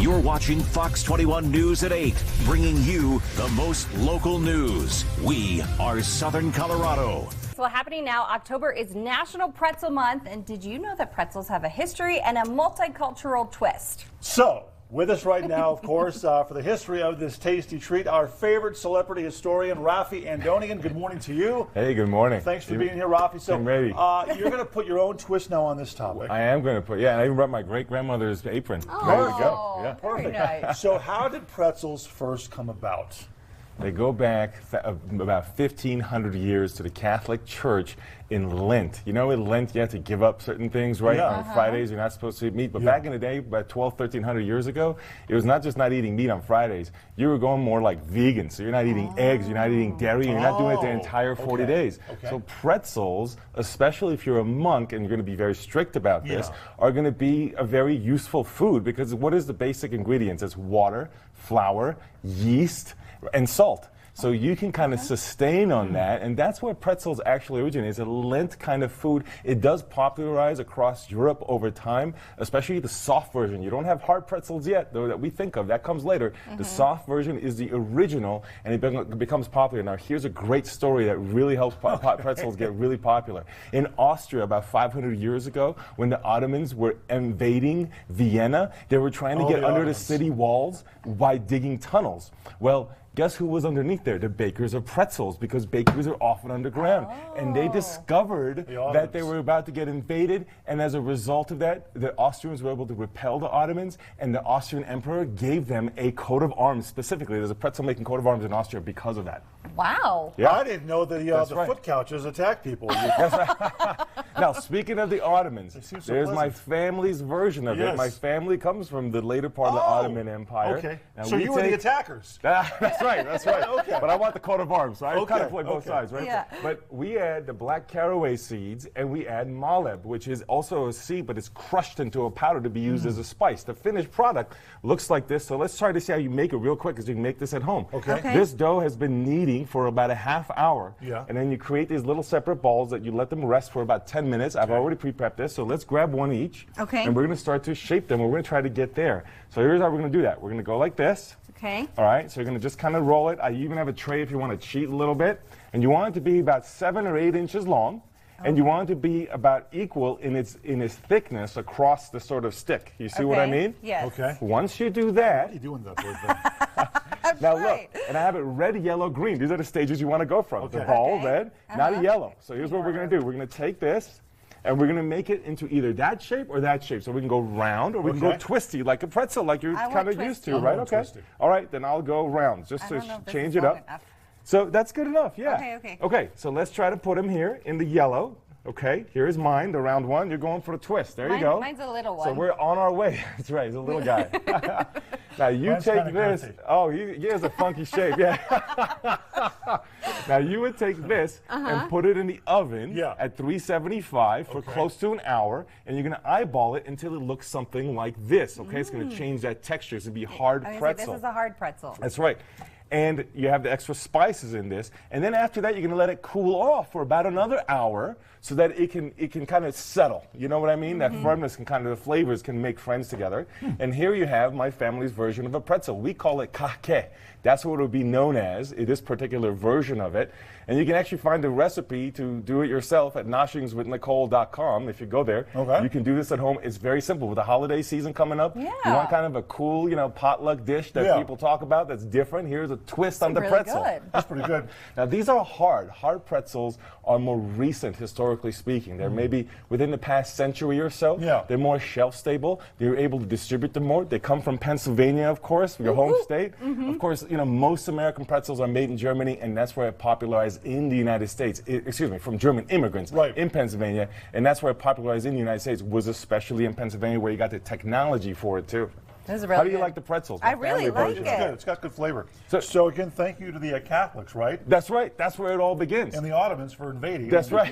You're watching Fox 21 News at 8, bringing you the most local news. We are Southern Colorado. Well, happening now, October is National Pretzel Month, and did you know that pretzels have a history and a multicultural twist? So, with us right now, of course, for the history of this tasty treat, our favorite celebrity historian, Rafi Andonian. Good morning to you. Hey, good morning. Thanks for being here, Rafi. So, I'm ready. You're going to put your own twist now on this topic. I am going to put, and I even brought my great-grandmother's apron. Oh, There we go. Yeah. Very nice. So, how did pretzels first come about? They go back about 1,500 years to the Catholic Church in Lent. You know, in Lent, you have to give up certain things, right? Yeah. On Fridays, you're not supposed to eat meat. But back in the day, about 1,300 years ago, it was not just not eating meat on Fridays. You were going more like vegan. So you're not eating eggs, you're not eating dairy, and you're not doing it the entire 40 days. Okay. So pretzels, especially if you're a monk and you're going to be very strict about this, are going to be a very useful food, because what is the basic ingredients? It's water, flour, yeast, and salt. So you can kind of sustain on that, and that's where pretzels actually originate. It's a Lent kind of food. It does popularize across Europe over time, especially the soft version. You don't have hard pretzels yet, though, that we think of. That comes later. The soft version is the original, and it becomes popular. Now, here's a great story that really helps pretzels get really popular. In Austria, about 500 years ago, when the Ottomans were invading Vienna, they were trying to get under the city walls by digging tunnels. Well, guess who was underneath there? The bakers of pretzels, because bakeries are often underground. And they discovered that they were about to get invaded, and as a result of that, the Austrians were able to repel the Ottomans, and the Austrian emperor gave them a coat of arms specifically. There's a pretzel-making coat of arms in Austria because of that. Wow. Yeah. I didn't know that the foot couches attack people. That's right. Now, speaking of the Ottomans, there's my family's version of it. My family comes from the later part of the Ottoman Empire. Okay. Now, so you were the attackers. That's right, that's right. Okay. But I want the coat of arms, so I kind of play both sides, right? Yeah. But we add the black caraway seeds, and we add maleb, which is also a seed, but it's crushed into a powder to be used as a spice. The finished product looks like this, so let's try to see how you make it real quick, because you can make this at home. Okay. This dough has been kneading for about a half hour, and then you create these little separate balls that you let them rest for about 10 minutes. I've already pre-prepped this, so let's grab one each, and we're going to start to shape them, and we're going to try to get there. So here's how we're going to do that. We're going to go like this. Okay. All right, so you're going to just kind of roll it. I even have a tray if you want to cheat a little bit. And you want it to be about 7 or 8 inches long. And you want it to be about equal in its thickness across the sort of stick. You see what I mean? Yes. Okay. Once you do that. What are you doing that Now look, and I have it red, yellow, green. These are the stages you want to go from. The ball, red, not a yellow. So here's what we're going to do. We're going to take this, and we're going to make it into either that shape or that shape. So we can go round, or we can go twisty, like a pretzel, like you're kind of used to, right? Okay. All right, then I'll go round, just to change it up. So that's good enough, yeah. Okay, so let's try to put them here in the yellow. Okay, here's mine, the round one. You're going for the twist. There you go. Mine's a little one. So we're on our way. That's right, he's a little guy. Now you take this. Oh, he has a funky shape, yeah. Now you would take this and put it in the oven at 375 for close to an hour, and you're going to eyeball it until it looks something like this, okay? It's going to change that texture. It's going to be hard pretzel. This is a hard pretzel. That's right. And you have the extra spices in this. And then after that, you're going to let it cool off for about another hour so that it can kind of settle. You know what I mean? That firmness can kind of, the flavors can make friends together. And here you have my family's version of a pretzel. We call it Kahké. That's what it would be known as, this particular version of it. And you can actually find the recipe to do it yourself at noshingswithnicole.com. If you go there, you can do this at home. It's very simple. With the holiday season coming up, you want kind of a cool, potluck dish that people talk about that's different. Here's a twist on the pretzel. Good. That's pretty good. Now, these are hard. Hard pretzels are more recent, historically speaking. They're maybe within the past century or so. They're more shelf stable. They're able to distribute them more. They come from Pennsylvania, of course, your home state. Of course, most American pretzels are made in Germany, and that's where it popularized in the United States. From German immigrants in Pennsylvania, and that's where it popularized in the United States, was especially in Pennsylvania, where you got the technology for it too. This is really How do you like the pretzels? I really like it. It's got good flavor. So again, thank you to the Catholics, right? That's right. That's where it all begins. And the Ottomans for invading. That's right.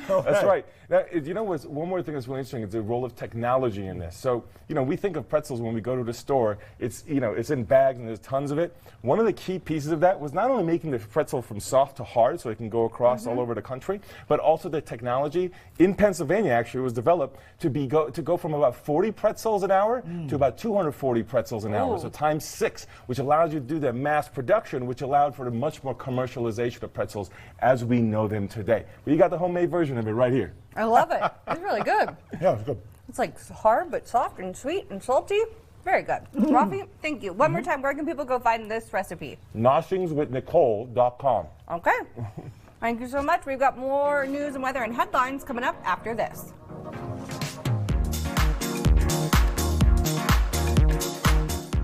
That's right. Now, one more thing that's really interesting is the role of technology in this. So, we think of pretzels when we go to the store. It's in bags and there's tons of it. One of the key pieces of that was not only making the pretzel from soft to hard so it can go across all over the country, but also the technology in Pennsylvania actually was developed to go from about 40 pretzels pretzels an hour to about 240 pretzels an hour. So times 6, which allows you to do that mass production, which allowed for the much more commercialization of pretzels as we know them today. But you got the homemade version of it right here. I love it. It's really good. Yeah, it's good. It's like hard but soft and sweet and salty. Very good. Rafi, thank you. One more time, where can people go find this recipe? Noshingswithnicole.com. Okay. Thank you so much. We've got more news and weather and headlines coming up after this.